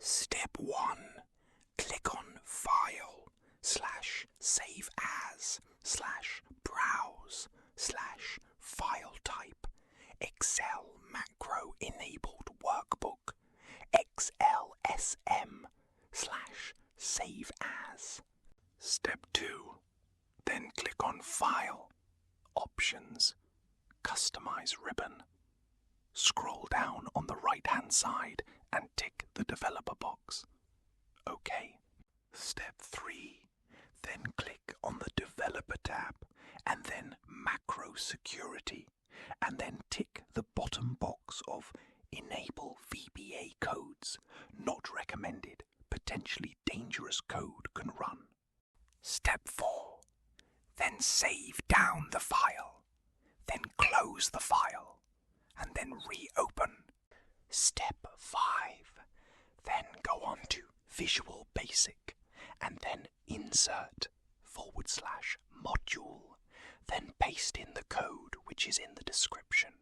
Step 1. Click on File /Save As /Browse /File Type Excel Macro Enabled Workbook XLSM /Save As. Step 2. Then click on File, Options, Customize Ribbon. Scroll down on the right-hand side and tick the developer box. OK. Step 3. Then click on the Developer tab and then Macro Security, and then tick the bottom box of Enable VBA codes. Not recommended. Potentially dangerous code can run. Step 4. Then save down the file. Then close the file. And then reopen. Step 5. Then go on to Visual Basic. And then Insert /Module. Then paste in the code which is in the description.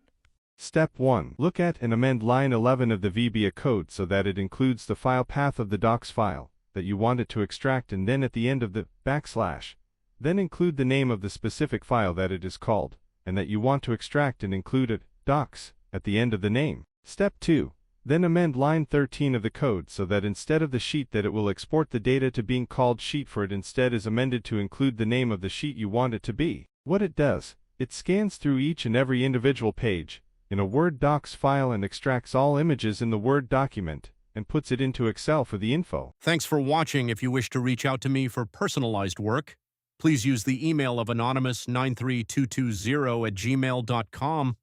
Step 1. Look at and amend line 11 of the VBA code so that it includes the file path of the docs file that you want it to extract, and then at the end of the \, then include the name of the specific file that it is called, and that you want to extract, and include it, docs, at the end of the name. Step 2. Then amend line 13 of the code so that instead of the sheet that it will export the data to being called sheet for, it instead is amended to include the name of the sheet you want it to be. What it does, it scans through each and every individual page in a Word docs file and extracts all images in the Word document and puts it into Excel for the info. Thanks for watching. If you wish to reach out to me for personalized work, please use the email of anonymous93220@gmail.com.